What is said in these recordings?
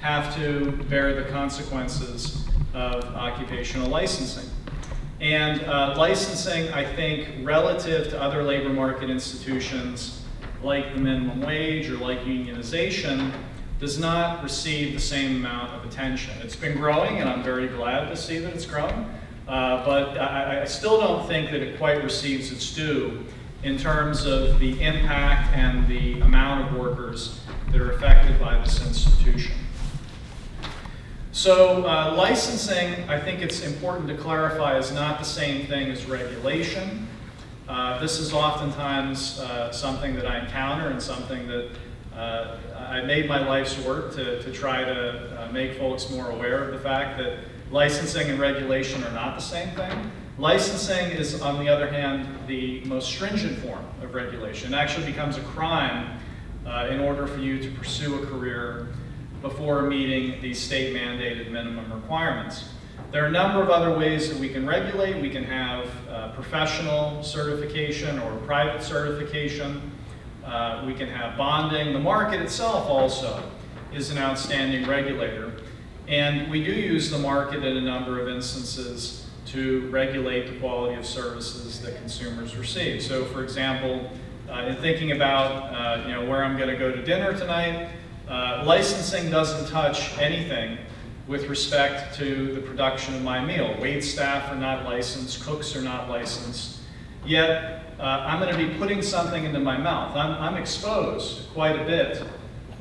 have to bear the consequences of occupational licensing. And licensing, I think, relative to other labor market institutions like the minimum wage or like unionization, does not receive the same amount of attention. It's been growing, and I'm very glad to see that it's growing, but I still don't think that it quite receives its due in terms of the impact and the amount of workers that are affected by this institution. So licensing, I think it's important to clarify, is not the same thing as regulation. This is oftentimes something that I encounter and something that I made my life's work to try to make folks more aware of the fact that licensing and regulation are not the same thing. Licensing is, on the other hand, the most stringent form of regulation. It actually becomes a crime in order for you to pursue a career before meeting these state-mandated minimum requirements. There are a number of other ways that we can regulate. We can have professional certification or private certification. We can have bonding. The market itself also is an outstanding regulator. And we do use the market in a number of instances to regulate the quality of services that consumers receive. So for example, in thinking about where I'm going to go to dinner tonight, licensing doesn't touch anything with respect to the production of my meal. Wait staff are not licensed, cooks are not licensed, yet I'm going to be putting something into my mouth. I'm exposed quite a bit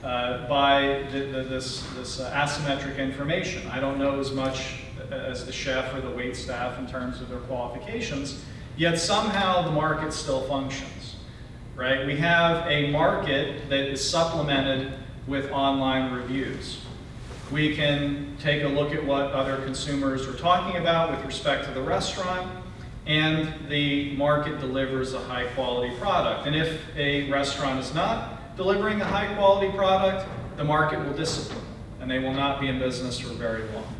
by this asymmetric information. I don't know as much as the chef or the wait staff in terms of their qualifications, yet somehow the market still functions, right? We have a market that is supplemented with online reviews. We can take a look at what other consumers are talking about with respect to the restaurant, and the market delivers a high quality product. And if a restaurant is not delivering a high quality product, the market will discipline, and they will not be in business for very long.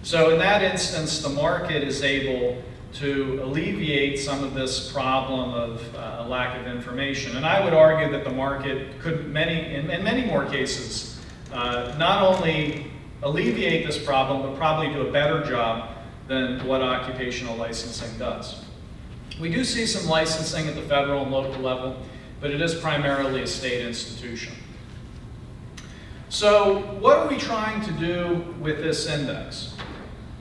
So in that instance, the market is able to alleviate some of this problem of a lack of information. And I would argue that the market could, in many more cases, not only alleviate this problem, but probably do a better job than what occupational licensing does. We do see some licensing at the federal and local level, but it is primarily a state institution. So what are we trying to do with this index?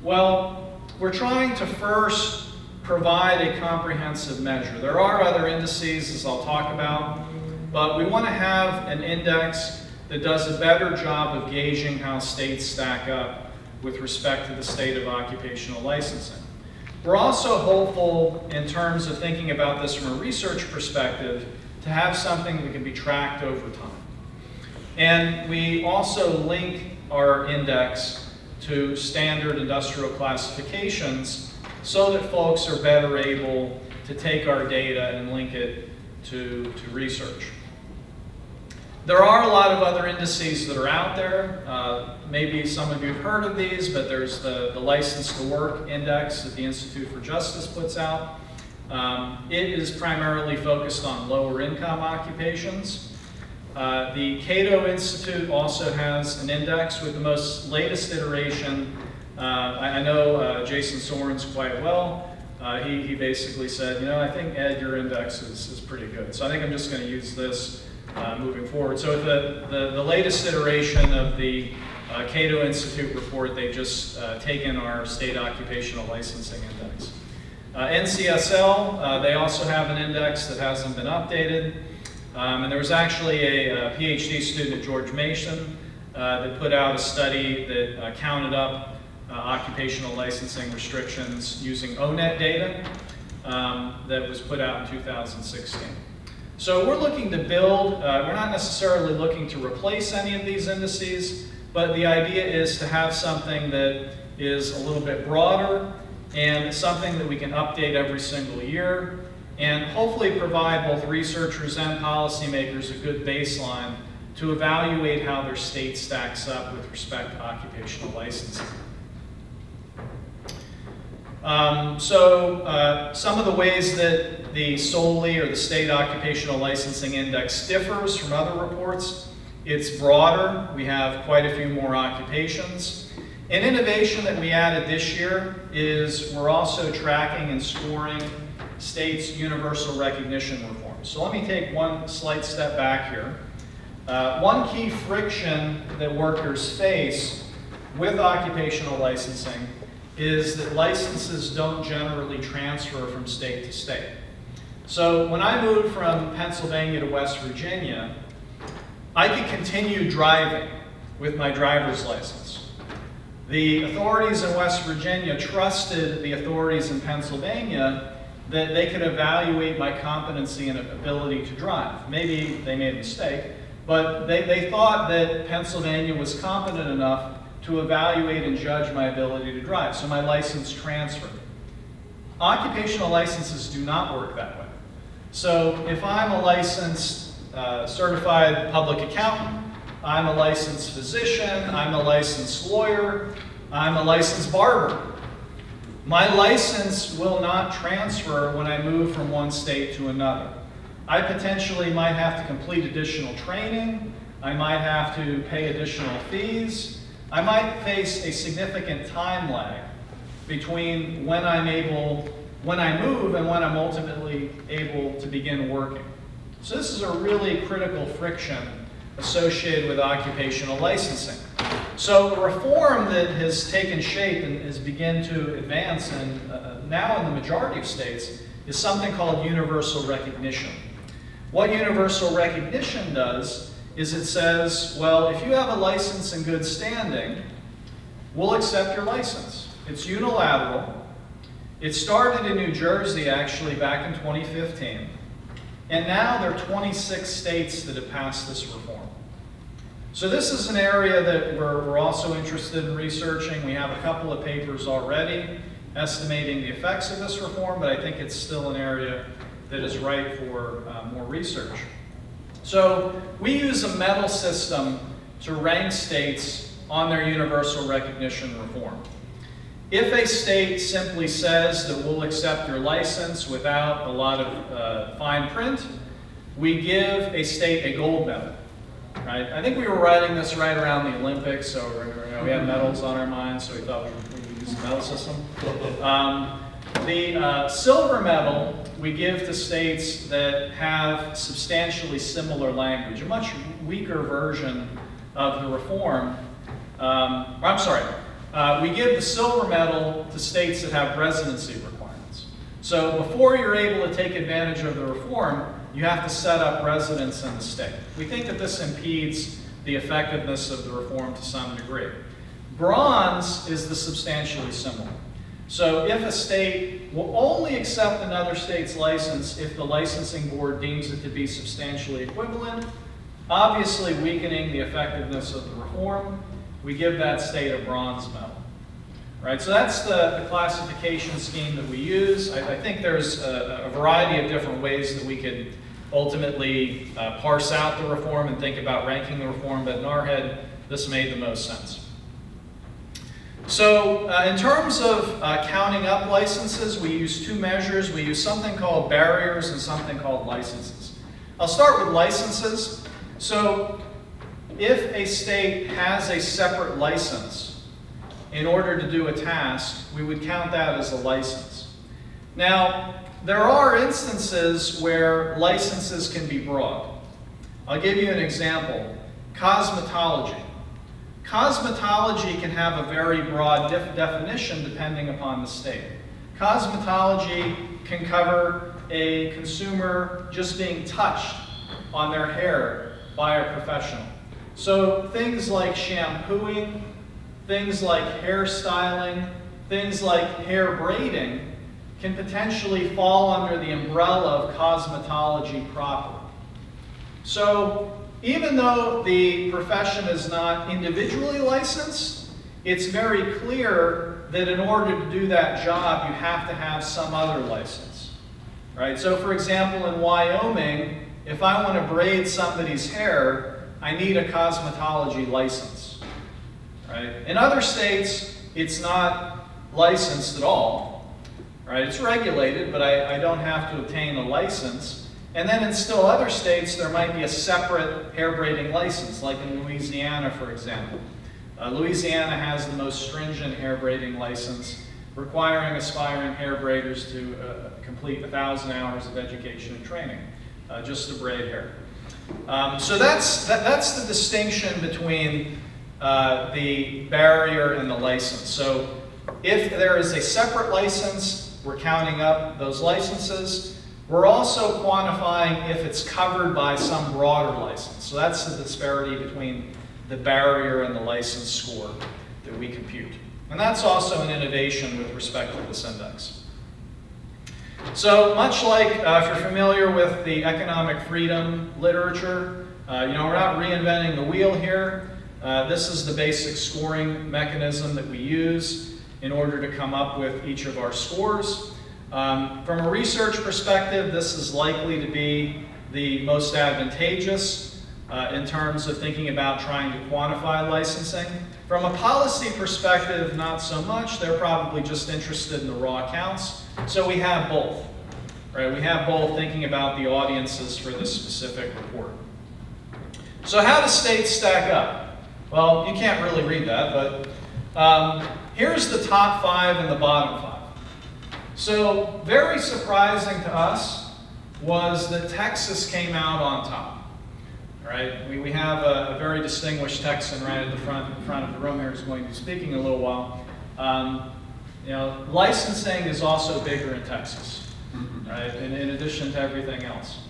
Well, we're trying to first provide a comprehensive measure. There are other indices, as I'll talk about, but we want to have an index that does a better job of gauging how states stack up with respect to the state of occupational licensing. We're also hopeful, in terms of thinking about this from a research perspective, to have something that can be tracked over time. And we also link our index to standard industrial classifications so that folks are better able to take our data and link it to research. There are a lot of other indices that are out there. Maybe some of you have heard of these, but there's the License to Work Index that the Institute for Justice puts out. It is primarily focused on lower income occupations. The Cato Institute also has an index with the most latest iteration. I know Jason Sorens quite well. He basically said, I think, Ed, your index is pretty good. So I think I'm just going to use this moving forward. So the latest iteration of the Cato Institute report, they've just taken our state occupational licensing index. NCSL, they also have an index that hasn't been updated. And there was actually a PhD student at George Mason that put out a study that counted up occupational licensing restrictions using ONET data that was put out in 2016. So we're looking to build, we're not necessarily looking to replace any of these indices, but the idea is to have something that is a little bit broader and something that we can update every single year, and hopefully provide both researchers and policymakers a good baseline to evaluate how their state stacks up with respect to occupational licensing. Some of the ways that the SOLI, or the State Occupational Licensing Index, differs from other reports It's broader. We have quite a few more occupations. An innovation that we added this year is we're also tracking and scoring states' universal recognition reforms. So let me take one slight step back here. One key friction that workers face with occupational licensing is that licenses don't generally transfer from state to state. So when I moved from Pennsylvania to West Virginia, I could continue driving with my driver's license. The authorities in West Virginia trusted the authorities in Pennsylvania that they could evaluate my competency and ability to drive. Maybe they made a mistake, but they thought that Pennsylvania was competent enough to evaluate and judge my ability to drive, so my license transferred. Occupational licenses do not work that way. So if I'm a licensed certified public accountant, I'm a licensed physician, I'm a licensed lawyer, I'm a licensed barber, my license will not transfer when I move from one state to another. I potentially might have to complete additional training, I might have to pay additional fees, I might face a significant time lag between when I move and when I'm ultimately able to begin working. So this is a really critical friction associated with occupational licensing. So a reform that has taken shape and has begun to advance now in the majority of states is something called universal recognition. What universal recognition does is it says, well, if you have a license in good standing, we'll accept your license. It's unilateral. It started in New Jersey actually back in 2015. And now there are 26 states that have passed this reform. So this is an area that we're also interested in researching. We have a couple of papers already estimating the effects of this reform, but I think it's still an area that is ripe for more research. So we use a medal system to rank states on their universal recognition reform. If a state simply says that we'll accept your license without a lot of fine print, we give a state a gold medal. Right? I think we were writing this right around the Olympics, so we had medals on our minds, so we thought we'd use the medal system. The silver medal we give to states that have substantially similar language, a much weaker version of the reform. We give the silver medal to states that have residency requirements. So before you're able to take advantage of the reform, you have to set up residence in the state. We think that this impedes the effectiveness of the reform to some degree. Bronze is the substantially similar. So if a state will only accept another state's license if the licensing board deems it to be substantially equivalent, obviously weakening the effectiveness of the reform, we give that state a bronze medal. Right, so that's the classification scheme that we use. I think there's a variety of different ways that we could ultimately parse out the reform and think about ranking the reform, but in our head, this made the most sense. So in terms of counting up licenses, we use two measures. We use something called barriers and something called licenses. I'll start with licenses. So if a state has a separate license in order to do a task, we would count that as a license. Now, there are instances where licenses can be broad. I'll give you an example. Cosmetology. Cosmetology can have a very broad definition depending upon the state. Cosmetology can cover a consumer just being touched on their hair by a professional. So things like shampooing, things like hairstyling, things like hair braiding can potentially fall under the umbrella of cosmetology proper. So even though the profession is not individually licensed, it's very clear that in order to do that job, you have to have some other license. Right? So for example, in Wyoming, if I want to braid somebody's hair, I need a cosmetology license. Right? In other states, it's not licensed at all. Right? It's regulated, but I don't have to obtain a license. And then in still other states, there might be a separate hair braiding license, like in Louisiana, for example. Louisiana has the most stringent hair braiding license, requiring aspiring hair braiders to complete 1,000 hours of education and training just to braid hair. So that's the distinction between the barrier and the license. So if there is a separate license, we're counting up those licenses. We're also quantifying if it's covered by some broader license. So that's the disparity between the barrier and the license score that we compute. And that's also an innovation with respect to this index. So much like if you're familiar with the economic freedom literature, we're not reinventing the wheel here. This is the basic scoring mechanism that we use in order to come up with each of our scores. From a research perspective, this is likely to be the most advantageous in terms of thinking about trying to quantify licensing. From a policy perspective, not so much. They're probably just interested in the raw counts. So we have both, right? We have both thinking about the audiences for this specific report. So how do states stack up? Well, you can't really read that, but here's the top 5 and the bottom 5. So very surprising to us was that Texas came out on top. Right? We have a very distinguished Texan right at the front of the room here who's going to be speaking in a little while. Licensing is also bigger in Texas, right? In addition to everything else.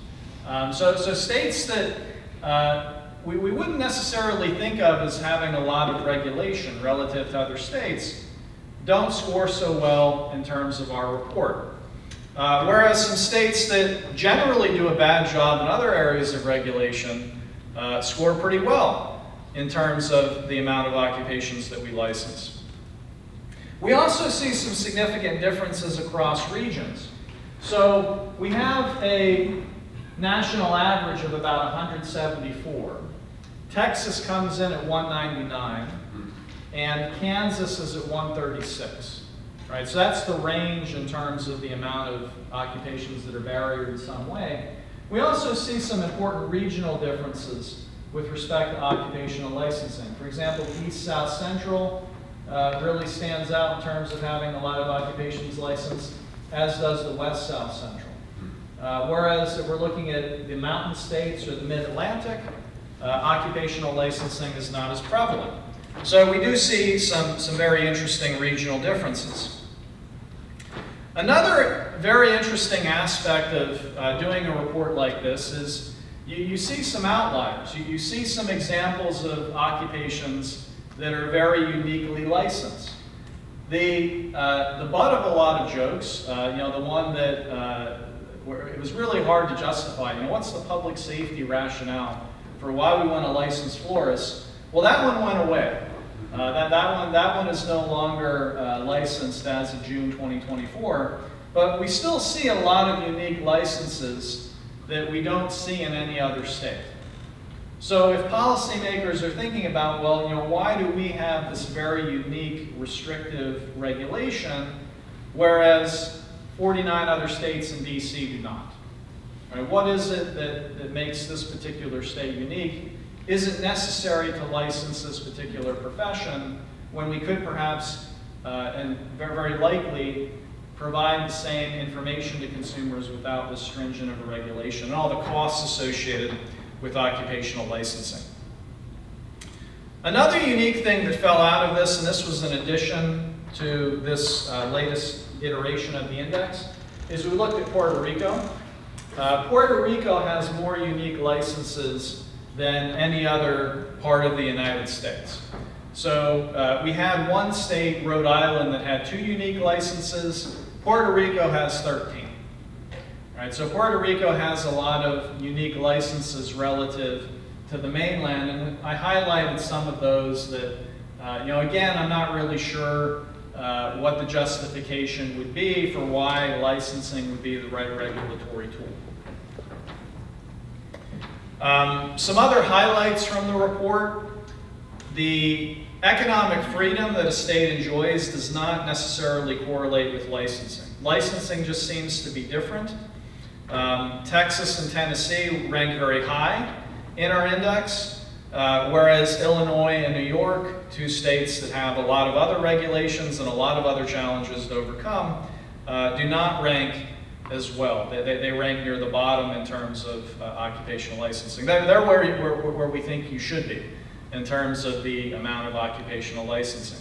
So states that we wouldn't necessarily think of as having a lot of regulation relative to other states don't score so well in terms of our report. Whereas some states that generally do a bad job in other areas of regulation score pretty well in terms of the amount of occupations that we license. We also see some significant differences across regions. So we have a national average of about 174. Texas comes in at 199, and Kansas is at 136. Right? So that's the range in terms of the amount of occupations that are barriered in some way. We also see some important regional differences with respect to occupational licensing. For example, East South Central really stands out in terms of having a lot of occupations licensed, as does the West South Central. Whereas if we're looking at the mountain states or the Mid-Atlantic, occupational licensing is not as prevalent. So we do see some very interesting regional differences. Another very interesting aspect of doing a report like this is you see some outliers. You see some examples of occupations that are very uniquely licensed. The butt of a lot of jokes, the one that where it was really hard to justify, what's the public safety rationale for why we want to license florists? Well, that one went away. That one is no longer licensed as of June 2024, but we still see a lot of unique licenses that we don't see in any other state. So if policymakers are thinking about, well, why do we have this very unique restrictive regulation, whereas 49 other states in DC do not? Right? What is it that makes this particular state unique? Is it necessary to license this particular profession when we could perhaps, and very, very likely, provide the same information to consumers without this stringent of a regulation and all the costs associated with occupational licensing? Another unique thing that fell out of this, and this was in addition to this latest iteration of the index, is we looked at Puerto Rico. Puerto Rico has more unique licenses than any other part of the United States. So we had one state, Rhode Island, that had 2 unique licenses. Puerto Rico has 13. Right? So Puerto Rico has a lot of unique licenses relative to the mainland, and I highlighted some of those that, again, I'm not really sure what the justification would be for why licensing would be the right regulatory tool. Some other highlights from the report. The economic freedom that a state enjoys does not necessarily correlate with licensing. Licensing just seems to be different. Texas and Tennessee rank very high in our index, whereas Illinois and New York, two states that have a lot of other regulations and a lot of other challenges to overcome, do not rank as well. They rank near the bottom in terms of occupational licensing. They're where we think you should be in terms of the amount of occupational licensing.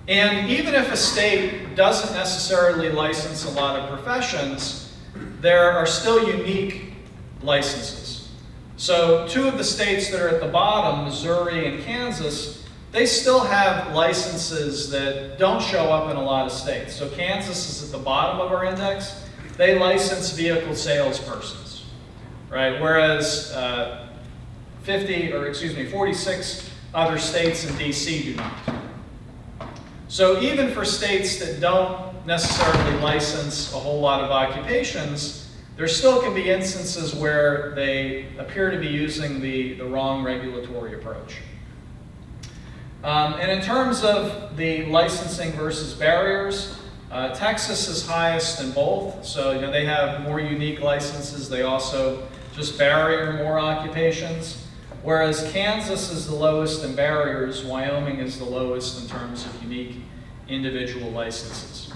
And even if a state doesn't necessarily license a lot of professions, there are still unique licenses. So two of the states that are at the bottom, Missouri and Kansas, they still have licenses that don't show up in a lot of states. So Kansas is at the bottom of our index. They license vehicle salespersons, right? Whereas 46 other states in DC do not. So even for states that don't necessarily license a whole lot of occupations, there still can be instances where they appear to be using the wrong regulatory approach. And in terms of the licensing versus barriers, Texas is highest in both. So they have more unique licenses. They also just barrier more occupations. Whereas Kansas is the lowest in barriers, Wyoming is the lowest in terms of unique individual licenses.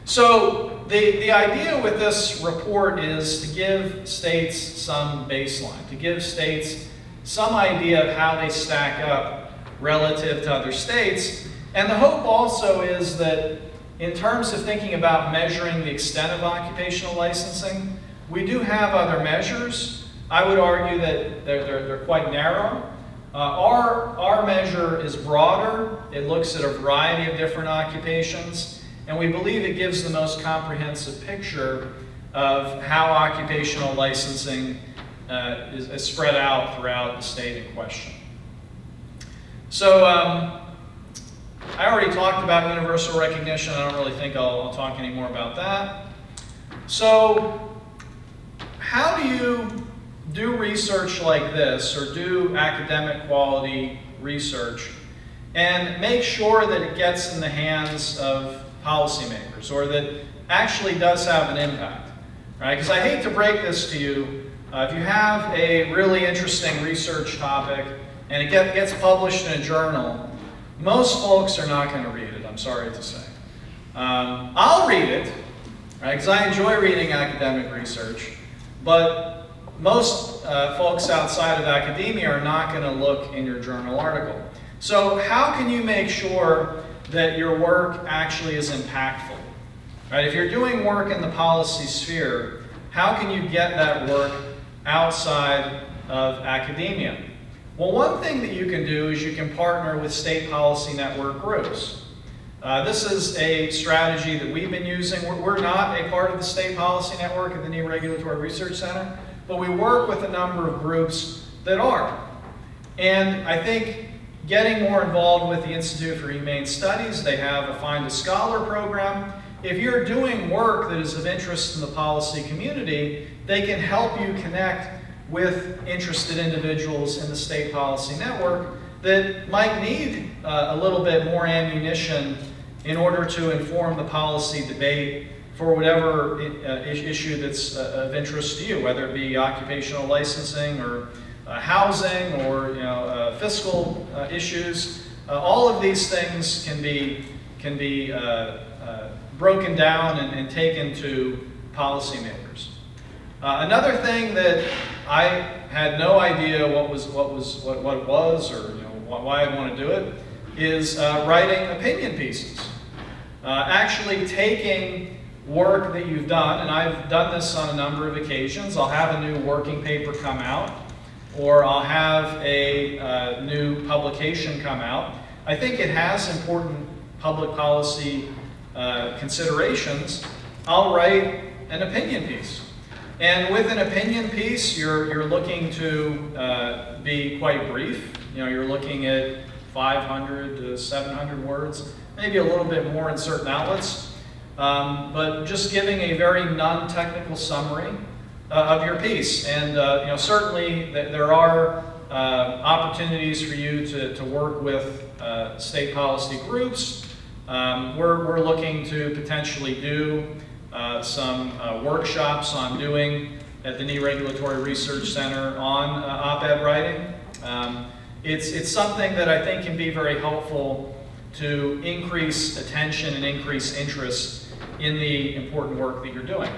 So the idea with this report is to give states some baseline, to give states some idea of how they stack up relative to other states. And the hope also is that in terms of thinking about measuring the extent of occupational licensing, we do have other measures. I would argue that they're quite narrow. Our measure is broader. It looks at a variety of different occupations, and we believe it gives the most comprehensive picture of how occupational licensing is spread out throughout the state in question. So I already talked about universal recognition. I don't really think I'll talk any more about that. So how do you do research like this, or do academic quality research, and make sure that it gets in the hands of policymakers, or that actually does have an impact, right? Because I hate to break this to you, if you have a really interesting research topic and it gets published in a journal, most folks are not going to read it, I'm sorry to say. I'll read it, right, because I enjoy reading academic research, but most folks outside of academia are not going to look in your journal article. So how can you make sure that your work actually is impactful? Right? If you're doing work in the policy sphere, how can you get that work outside of academia? Well, one thing that you can do is you can partner with state policy network groups. This is a strategy that we've been using. We're not a part of the state policy network at the New Regulatory Research Center, but we work with a number of groups that are. And I think getting more involved with the Institute for Humane Studies, they have a Find a Scholar program. If you're doing work that is of interest in the policy community, they can help you connect with interested individuals in the state policy network that might need a little bit more ammunition in order to inform the policy debate for whatever issue that's of interest to you, whether it be occupational licensing or housing or fiscal issues. All of these things can be broken down and taken to policymakers. Another thing that I had no idea what it was or why I'd want to do it is writing opinion pieces. Actually taking work that you've done, and I've done this on a number of occasions. I'll have a new working paper come out, or I'll have a new publication come out. I think it has important public policy considerations. I'll write an opinion piece. And with an opinion piece, you're looking to be quite brief. You're looking at 500 to 700 words, maybe a little bit more in certain outlets. But just giving a very non-technical summary of your piece. And certainly there are opportunities for you to work with state policy groups. We're looking to potentially do some workshops I'm doing at the Knee Regulatory Research Center on op-ed writing. It's something that I think can be very helpful to increase attention and increase interest in the important work that you're doing.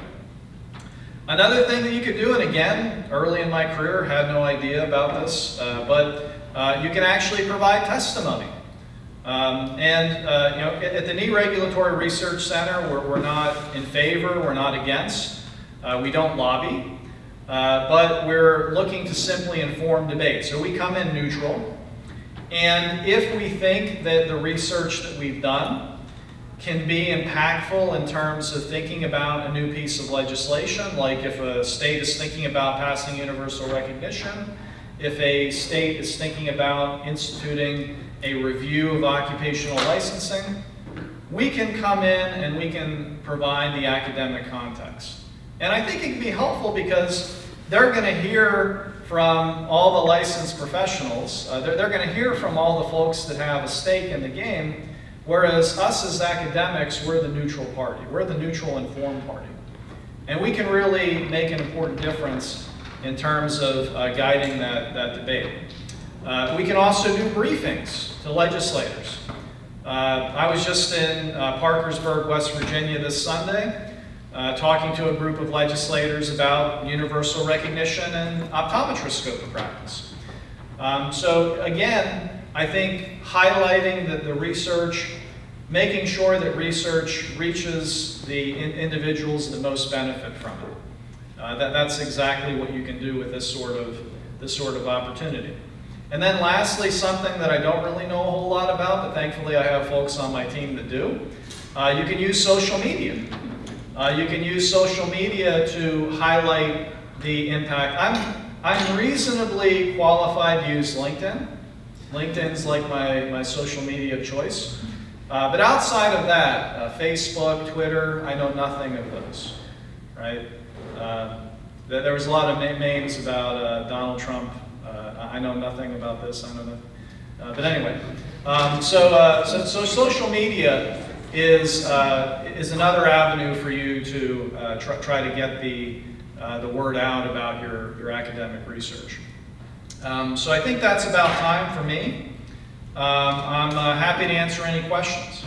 Another thing that you could do, and again, early in my career, had no idea about this, but you can actually provide testimony. At the Knee Regulatory Research Center, we're not in favor, we're not against, we don't lobby, but we're looking to simply inform debate. So we come in neutral, and if we think that the research that we've done can be impactful in terms of thinking about a new piece of legislation, like if a state is thinking about passing universal recognition, if a state is thinking about instituting a review of occupational licensing, we can come in and we can provide the academic context. And I think it can be helpful because they're going to hear from all the licensed professionals, they're going to hear from all the folks that have a stake in the game. Whereas us as academics, we're the neutral party. We're the neutral informed party. And we can really make an important difference in terms of guiding that debate. We can also do briefings to legislators. I was just in Parkersburg, West Virginia this Sunday, talking to a group of legislators about universal recognition and optometrist scope of practice. So again, I think highlighting the research, making sure that research reaches the individuals that most benefit from it. That's exactly what you can do with this sort of opportunity. And then lastly, something that I don't really know a whole lot about, but thankfully I have folks on my team that do. You can use social media. You can use social media to highlight the impact. I'm reasonably qualified to use LinkedIn. LinkedIn's like my social media of choice. But outside of that, Facebook, Twitter, I know nothing of those, right? There was a lot of memes about Donald Trump. I know nothing about this, I know nothing. But anyway, so social media is another avenue for you to try to get the word out about your academic research. So I think that's about time for me. I'm happy to answer any questions.